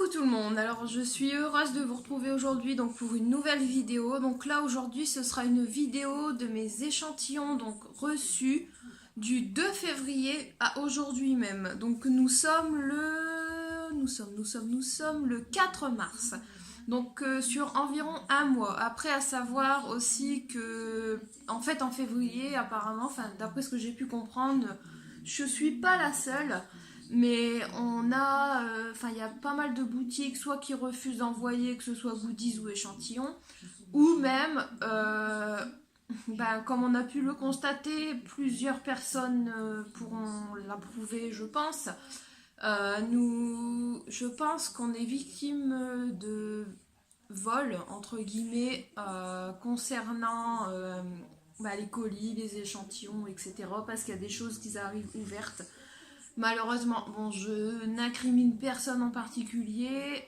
Coucou tout le monde, alors je suis heureuse de vous retrouver aujourd'hui donc pour une nouvelle vidéo. Donc là aujourd'hui ce sera une vidéo de mes échantillons donc reçus du 2 février à aujourd'hui même. Donc nous sommes le 4 mars. Donc sur environ un mois. Après à savoir aussi que en fait en février apparemment, enfin d'après ce que j'ai pu comprendre, je suis pas la seule. Mais on a, il y a pas mal de boutiques, soit qui refusent d'envoyer, que ce soit goodies ou échantillons, ou même, comme on a pu le constater, plusieurs personnes pourront l'approuver, je pense. Je pense qu'on est victime de vol, entre guillemets, concernant les colis, les échantillons, etc. Parce qu'il y a des choses qui arrivent ouvertes. Malheureusement, bon, je n'incrimine personne en particulier,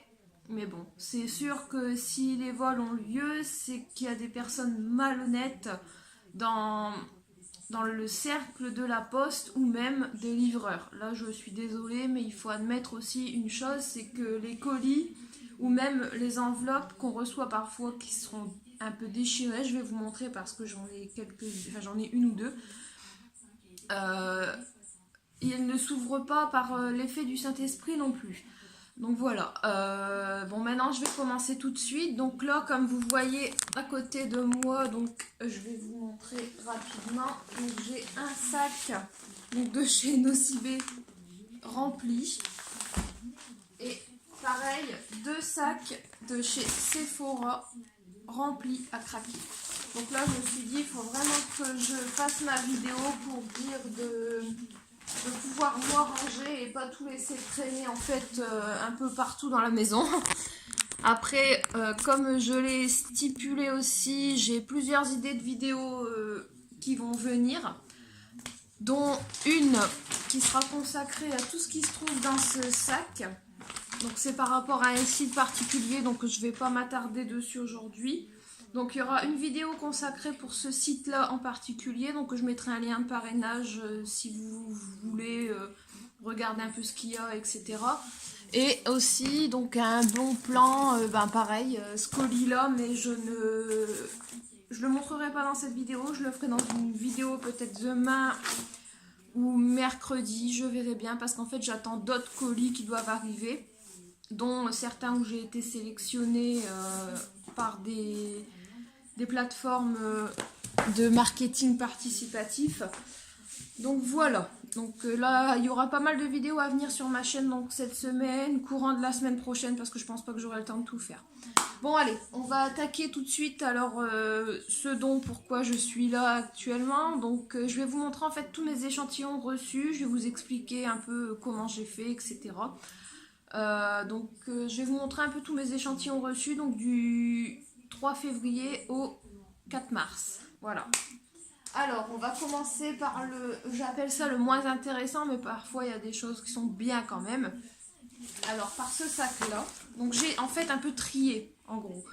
mais bon, c'est sûr que si les vols ont lieu, c'est qu'il y a des personnes malhonnêtes dans, dans le cercle de la poste ou même des livreurs. Là, je suis désolée, mais il faut admettre aussi une chose, c'est que les colis ou même les enveloppes qu'on reçoit parfois qui seront un peu déchirées, je vais vous montrer parce que j'en ai une ou deux. Il ne s'ouvre pas par l'effet du Saint-Esprit non plus. Donc voilà. Maintenant je vais commencer tout de suite. Donc là, comme vous voyez à côté de moi, donc je vais vous montrer rapidement. Donc j'ai un sac donc, de chez Nocibé rempli. Et pareil, deux sacs de chez Sephora remplis à craquer. Donc là, je me suis dit, il faut vraiment que je fasse ma vidéo pour dire de pouvoir moi ranger et pas tout laisser traîner en fait un peu partout dans la maison. Après, comme je l'ai stipulé aussi, j'ai plusieurs idées de vidéos qui vont venir, dont une qui sera consacrée à tout ce qui se trouve dans ce sac. Donc c'est par rapport à un site particulier, donc je vais pas m'attarder dessus aujourd'hui. Donc il y aura une vidéo consacrée pour ce site-là en particulier, donc je mettrai un lien de parrainage si vous voulez regarder un peu ce qu'il y a, etc. Et aussi donc un bon plan, pareil, ce colis-là, mais je le montrerai pas dans cette vidéo, je le ferai dans une vidéo peut-être demain ou mercredi, je verrai bien, parce qu'en fait j'attends d'autres colis qui doivent arriver, dont certains où j'ai été sélectionnée par des plateformes de marketing participatif. Donc voilà. Donc là, il y aura pas mal de vidéos à venir sur ma chaîne donc cette semaine, courant de la semaine prochaine, parce que je pense pas que j'aurai le temps de tout faire. Bon allez, on va attaquer tout de suite alors pourquoi je suis là actuellement. Donc je vais vous montrer en fait tous mes échantillons reçus, je vais vous expliquer un peu comment j'ai fait, etc. Je vais vous montrer un peu tous mes échantillons reçus, donc du 3 février au 4 mars. Voilà. Alors, on va commencer par j'appelle ça le moins intéressant, mais parfois il y a des choses qui sont bien quand même. Alors, par ce sac-là, donc j'ai en fait un peu trié, en gros.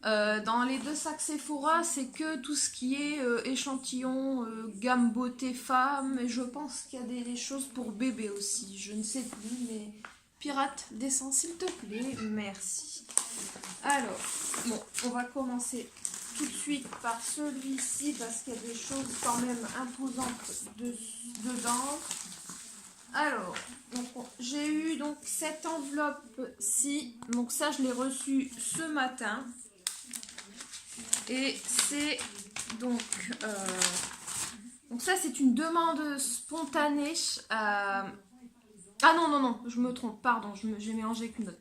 Dans les deux sacs Sephora, c'est que tout ce qui est échantillon, gamme beauté femme, et je pense qu'il y a des choses pour bébé aussi. Je ne sais plus, mais pirate, descends s'il te plaît, merci. Alors, on va commencer tout de suite par celui-ci parce qu'il y a des choses quand même imposantes dedans. Alors, j'ai eu donc cette enveloppe-ci, donc ça je l'ai reçue ce matin. Et c'est donc ça c'est une demande spontanée. Ah non, je me trompe, pardon, j'ai mélangé avec une autre.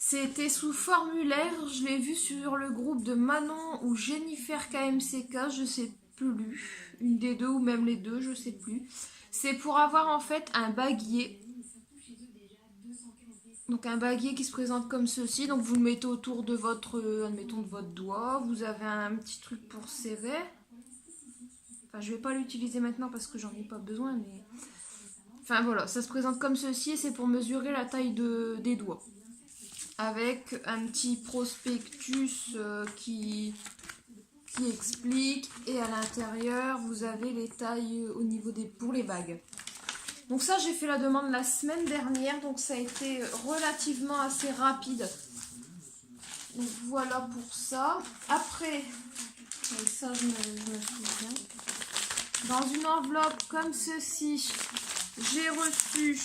C'était sous formulaire, je l'ai vu sur le groupe de Manon ou Jennifer KMCK, je sais plus, une des deux ou même les deux, je sais plus. C'est pour avoir en fait un baguier. Donc un baguier qui se présente comme ceci, donc vous le mettez autour de votre, admettons de votre doigt, vous avez un petit truc pour serrer. Enfin je vais pas l'utiliser maintenant parce que j'en ai pas besoin, mais... Enfin voilà, ça se présente comme ceci et c'est pour mesurer la taille des doigts. Avec un petit prospectus qui explique, et à l'intérieur vous avez les tailles au niveau pour les bagues. Donc ça, j'ai fait la demande la semaine dernière, donc ça a été relativement assez rapide. Donc voilà pour ça. Après, et ça je me souviens, dans une enveloppe comme ceci, j'ai reçu...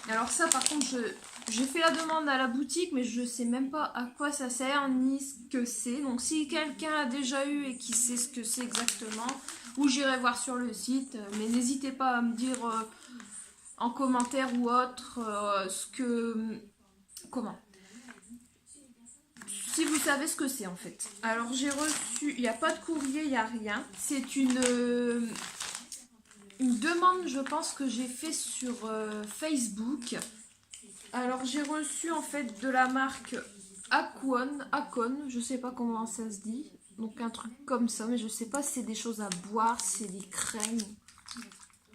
alors ça par contre, j'ai fait la demande à la boutique, mais je sais même pas à quoi ça sert, ni ce que c'est. Donc si quelqu'un a déjà eu et qui sait ce que c'est exactement, ou j'irai voir sur le site, mais n'hésitez pas à me dire en commentaire ou autre ce que... comment, si vous savez ce que c'est en fait. Alors j'ai reçu, il n'y a pas de courrier, il n'y a rien. C'est une demande, je pense, que j'ai fait sur Facebook. Alors j'ai reçu en fait de la marque Acon, je sais pas comment ça se dit. Donc un truc comme ça, mais je sais pas si c'est des choses à boire, si c'est des crèmes.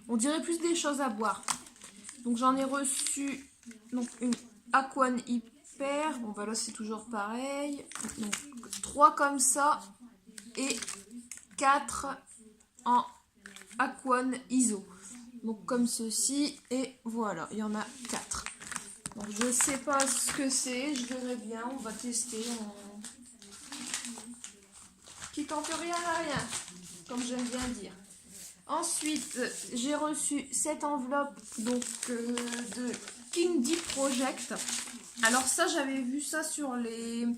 On dirait plus des choses à boire. Donc j'en ai reçu donc une Aquan Hyper. Bon bah là c'est toujours pareil. Donc 3 comme ça et 4 en Aquan ISO. Donc comme ceci et voilà, il y en a 4. Donc je sais pas ce que c'est, je verrai bien, on va tester. Qui tente rien à rien, comme j'aime bien dire. Ensuite, j'ai reçu cette enveloppe donc de Kindy Project. Alors ça, j'avais vu ça sur les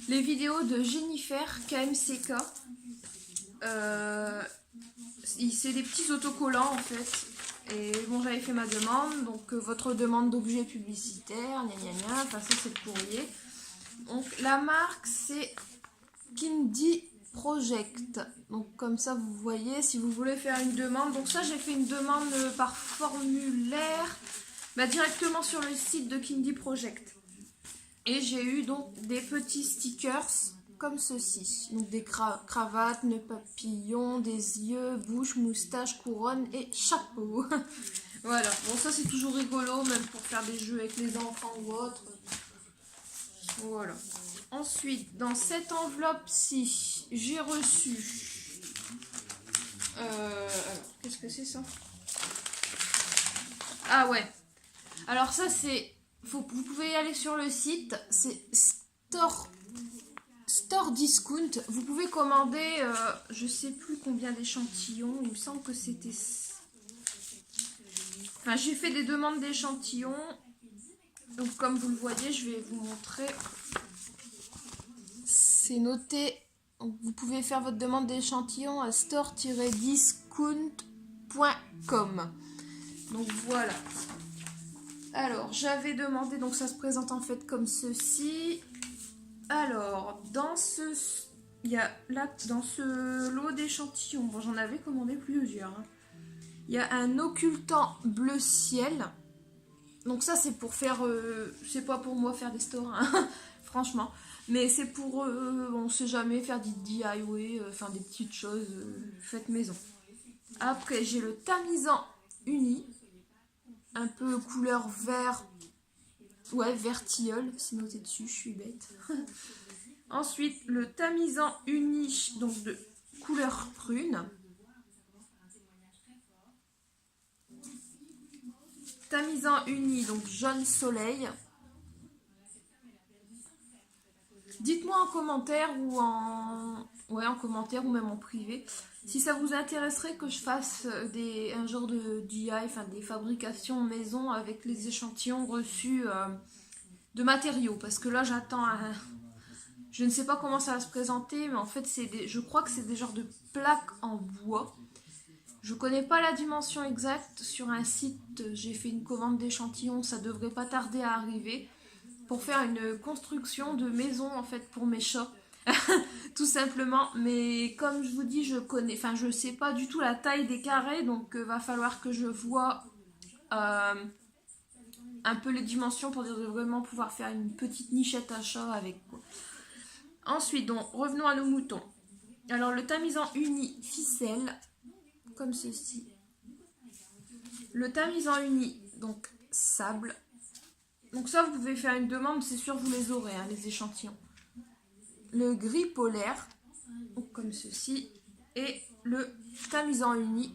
vidéos de Jennifer KMCK. C'est des petits autocollants en fait. Et bon, j'avais fait ma demande. Donc votre demande d'objet publicitaire, gna gna gna. Enfin ça c'est le courrier. Donc la marque c'est Kindy Project. Donc comme ça vous voyez si vous voulez faire une demande. Donc ça j'ai fait une demande par formulaire directement sur le site de Kindy Project. Et j'ai eu donc des petits stickers comme ceci. Donc des cravates, nœuds papillons, des yeux, bouche, moustache, couronne et chapeau. Voilà. Bon ça c'est toujours rigolo même pour faire des jeux avec les enfants ou autre. Voilà. Ensuite, dans cette enveloppe-ci, j'ai reçu... alors, qu'est-ce que c'est ça? Ah ouais. Alors ça, c'est... vous pouvez aller sur le site. C'est Store Discount. Vous pouvez commander, je sais plus combien d'échantillons. Il me semble que c'était... Enfin, j'ai fait des demandes d'échantillons. Donc, comme vous le voyez, je vais vous montrer... C'est noté, vous pouvez faire votre demande d'échantillon à store-discount.com. Donc voilà. Alors, j'avais demandé, donc ça se présente en fait comme ceci. Alors, dans ce lot d'échantillons, bon, j'en avais commandé plusieurs. Hein. Il y a un occultant bleu ciel. Donc ça, c'est pour faire... c'est pas pour moi faire des stores, hein, franchement. Mais c'est pour, on sait jamais, faire des DIY, enfin des petites choses faites maison. Après, j'ai le tamisant uni, un peu couleur vert, ouais, vert tilleul, c'est noté dessus, je suis bête. Ensuite, le tamisant uni, donc de couleur prune. Tamisant uni, donc jaune soleil. Dites-moi en commentaire ou en commentaire ou même en privé si ça vous intéresserait que je fasse un genre de DIY, enfin des fabrications maison avec les échantillons reçus de matériaux. Parce que là j'attends je ne sais pas comment ça va se présenter, mais en fait je crois que c'est des genres de plaques en bois. Je connais pas la dimension exacte. Sur un site, j'ai fait une commande d'échantillons, ça devrait pas tarder à arriver. Pour faire une construction de maison en fait pour mes chats tout simplement, mais comme je vous dis je sais pas du tout la taille des carrés, donc va falloir que je vois un peu les dimensions pour vraiment pouvoir faire une petite nichette à chat avec quoi. Ensuite donc revenons à nos moutons. Alors le tamisant uni ficelle comme ceci, le tamisant uni donc sable. Donc ça, vous pouvez faire une demande, c'est sûr, vous les aurez, hein, les échantillons. Le gris polaire, comme ceci, et le tamisant uni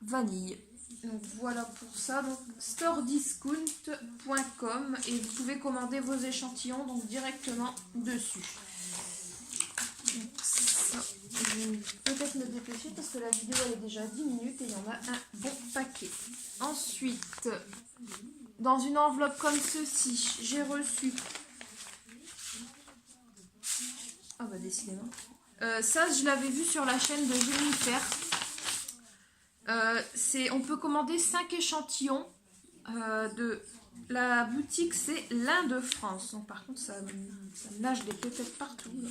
vanille. Donc voilà pour ça, donc storediscount.com et vous pouvez commander vos échantillons donc directement dessus. Donc ça, je vais peut-être me dépêcher parce que la vidéo elle est déjà 10 minutes et il y en a un bon paquet. Ensuite, dans une enveloppe comme ceci, j'ai reçu... Ah bah décidément. Ça, je l'avais vu sur la chaîne de Jennifer. On peut commander 5 échantillons de la boutique, c'est l'Inde de France. Donc par contre, ça me nage des pépettes partout. Là.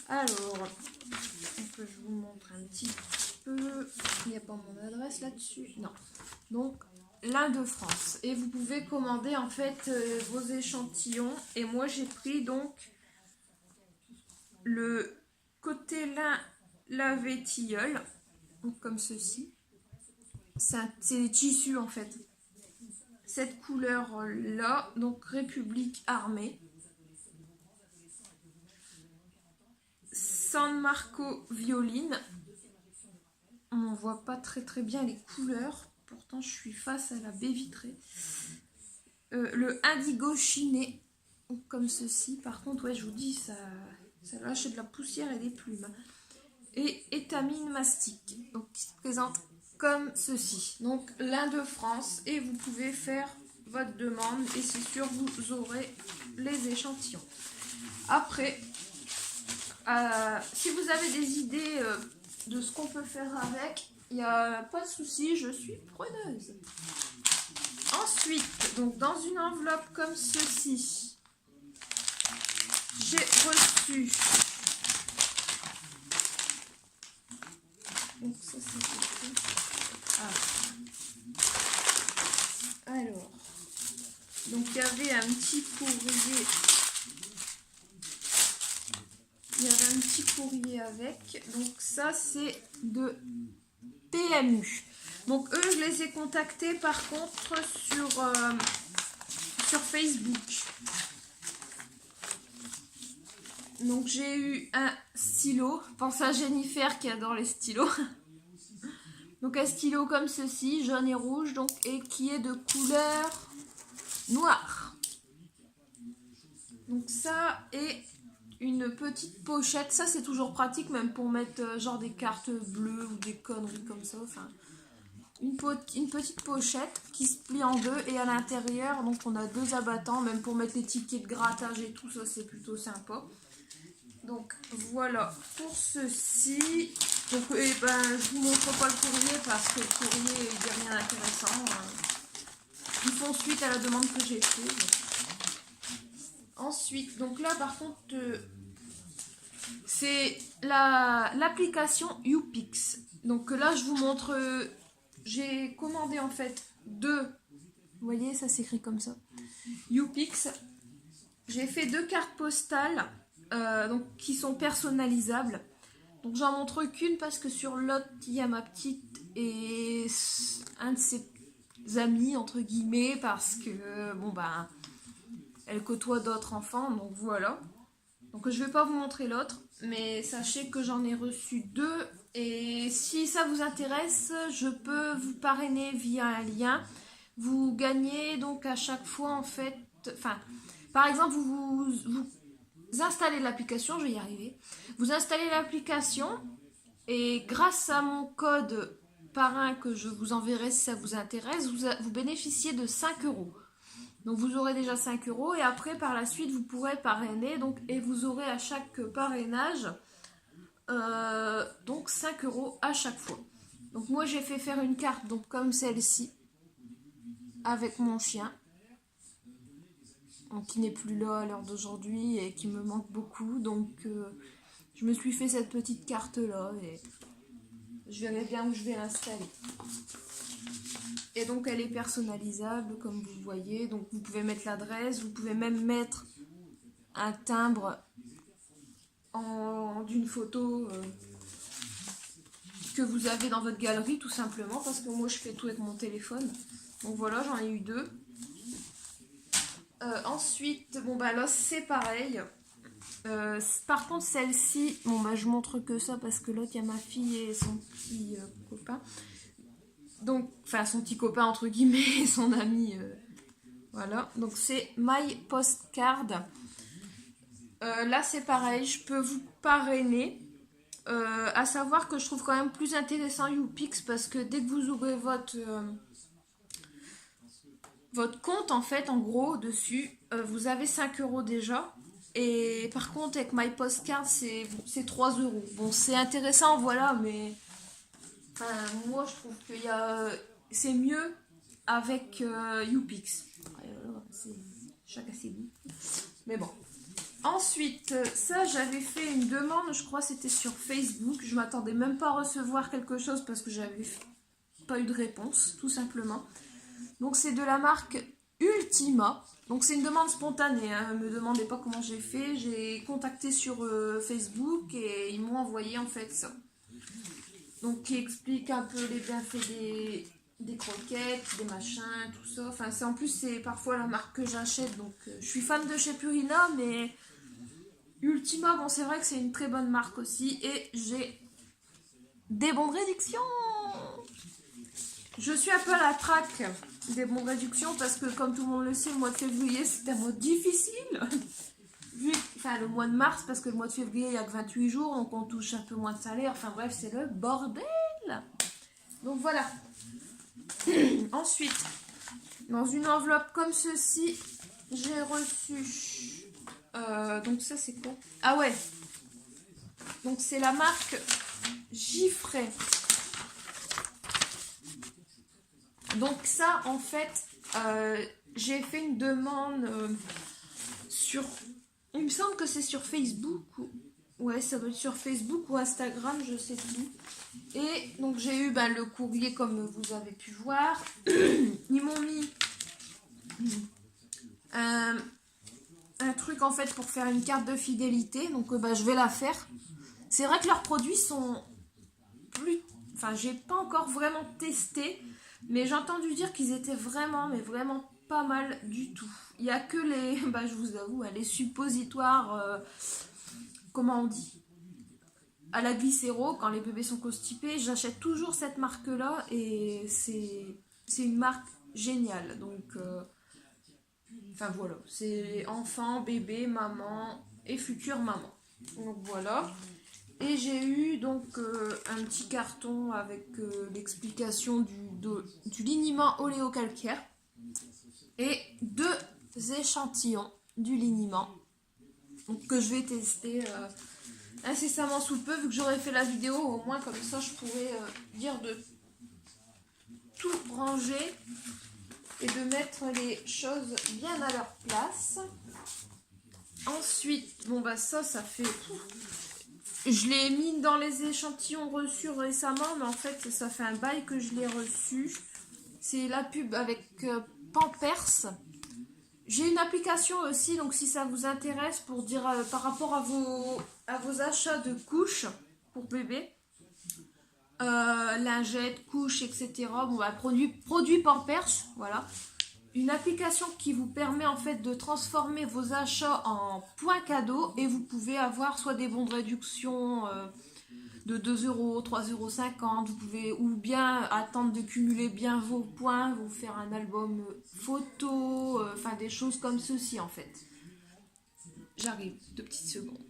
Alors, donc, je vous montre un petit peu. Il n'y a pas mon adresse là-dessus. Non. Donc, l'Inde de France. Et vous pouvez commander en fait vos échantillons. Et moi, j'ai pris donc le côté lin lavé tilleul. Donc, comme ceci. C'est des tissus en fait. Cette couleur là, donc République armée. San Marco violine. On voit pas très bien les couleurs. Pourtant, je suis face à la baie vitrée. Le indigo chiné, comme ceci. Par contre, ouais, je vous dis, ça lâche de la poussière et des plumes. Et étamine mastic, donc qui se présente comme ceci. Donc, l'Inde de France. Et vous pouvez faire votre demande. Et c'est sûr, vous aurez les échantillons. Après, si vous avez des idées de ce qu'on peut faire avec, il n'y a pas de souci, je suis preneuse. Ensuite, donc dans une enveloppe comme ceci, j'ai reçu... Donc ça c'est... Alors, donc il y avait un petit courrier... Il y avait un petit courrier avec. Donc ça, c'est de PMU. Donc eux, je les ai contactés par contre sur Facebook. Donc j'ai eu un stylo. Pense à Jennifer qui adore les stylos. Donc un stylo comme ceci, jaune et rouge, donc, et qui est de couleur noire. Donc ça et... une petite pochette, ça c'est toujours pratique même pour mettre genre des cartes bleues ou des conneries comme ça, enfin une petite pochette qui se plie en deux et à l'intérieur donc on a 2 abattants même pour mettre les tickets de grattage et tout ça, c'est plutôt sympa. Donc voilà pour ceci. Donc je vous montre pas le courrier parce que le courrier il dit rien d'intéressant. Ils font suite à la demande que j'ai faite. Ensuite, donc là par contre, c'est l'application YouPix. Donc là je vous montre, j'ai commandé en fait 2, vous voyez ça s'écrit comme ça, YouPix. J'ai fait 2 cartes postales donc, qui sont personnalisables. Donc j'en montre qu'une parce que sur l'autre il y a ma petite et un de ses amis entre guillemets parce que bon ben... elle côtoie d'autres enfants, donc voilà. Donc je ne vais pas vous montrer l'autre, mais sachez que j'en ai reçu 2. Et si ça vous intéresse, je peux vous parrainer via un lien. Vous gagnez donc à chaque fois en fait... Enfin, par exemple, vous installez l'application, je vais y arriver. Vous installez l'application et grâce à mon code parrain que je vous enverrai si ça vous intéresse, vous bénéficiez de 5 €. Donc vous aurez déjà 5 € et après par la suite vous pourrez parrainer donc, et vous aurez à chaque parrainage donc 5 € à chaque fois. Donc moi j'ai fait faire une carte donc comme celle-ci avec mon chien donc, qui n'est plus là à l'heure d'aujourd'hui et qui me manque beaucoup, donc je me suis fait cette petite carte là et je verrai bien où je vais l'installer. Et donc elle est personnalisable comme vous voyez, donc vous pouvez mettre l'adresse, vous pouvez même mettre un timbre d'une photo que vous avez dans votre galerie tout simplement, parce que moi je fais tout avec mon téléphone. Donc voilà, j'en ai eu 2. Ensuite, bon bah là c'est pareil. Par contre celle-ci, bon bah je montre que ça parce que l'autre il y a ma fille et son petit copain. Donc, enfin, son petit copain, entre guillemets, son ami. Voilà, donc c'est My Postcard. Là, c'est pareil, je peux vous parrainer. À savoir que je trouve quand même plus intéressant YouPix parce que dès que vous ouvrez votre compte, en fait, en gros, dessus, vous avez 5 euros déjà. Et par contre, avec My Postcard, c'est 3 euros. Bon, c'est intéressant, voilà, mais enfin, moi, je trouve que c'est mieux avec YouPix. Chacun ses goûts. Mais bon. Ensuite, ça, j'avais fait une demande, je crois c'était sur Facebook. Je m'attendais même pas à recevoir quelque chose parce que j'avais pas eu de réponse, tout simplement. Donc, c'est de la marque Ultima. Donc, c'est une demande spontanée. Hein. Ne me demandez pas comment j'ai fait. J'ai contacté sur Facebook et ils m'ont envoyé en fait ça. Donc, qui explique un peu les bienfaits des croquettes, des machins, tout ça. Enfin, en plus, c'est parfois la marque que j'achète. Donc, je suis fan de chez Purina, mais Ultima, bon, c'est vrai que c'est une très bonne marque aussi. Et j'ai des bons de réduction. Je suis un peu à la traque des bons de réduction parce que, comme tout le monde le sait, le mois de février, c'est un mois difficile. Enfin, le mois de mars, parce que le mois de février, il n'y a que 28 jours, donc on touche un peu moins de salaire. Enfin, bref, c'est le bordel. Donc, voilà. Ensuite, dans une enveloppe comme ceci, j'ai reçu... donc ça c'est quoi? Ah ouais. Donc c'est la marque Giffray. Donc ça en fait, j'ai fait une demande sur... Il me semble que c'est sur Facebook. Ouais, ça doit être sur Facebook ou Instagram, je sais plus. Et donc j'ai eu le courrier comme vous avez pu voir. Ils m'ont mis un truc en fait pour faire une carte de fidélité. Donc je vais la faire. C'est vrai que leurs produits sont plus... Enfin, j'ai pas encore vraiment testé. Mais j'ai entendu dire qu'ils étaient vraiment, mais vraiment pas mal du tout. Il n'y a que les... je vous avoue, les suppositoires... comment on dit, à la glycéro, quand les bébés sont constipés, j'achète toujours cette marque-là et c'est une marque géniale. Donc, enfin voilà, c'est enfant, bébé, maman et future maman. Donc voilà. Et j'ai eu donc un petit carton avec l'explication du liniment oléocalcaire et 2 échantillons du liniment. Donc que je vais tester incessamment sous peu, vu que j'aurais fait la vidéo, au moins comme ça je pourrais dire de tout ranger et de mettre les choses bien à leur place. Ensuite, ça fait... Je l'ai mis dans les échantillons reçus récemment, mais en fait ça fait un bail que je l'ai reçu. C'est la pub avec Pampers. J'ai une application aussi, donc si ça vous intéresse, pour dire par rapport à vos achats de couches pour bébé, lingettes, couches, etc. Produits Pampers, voilà. Une application qui vous permet en fait de transformer vos achats en points cadeaux et vous pouvez avoir soit des bons de réduction de 2 euros, 3,50 €, vous pouvez ou bien attendre de cumuler bien vos points, vous faire un album photo, enfin des choses comme ceci en fait. J'arrive, 2 petites secondes.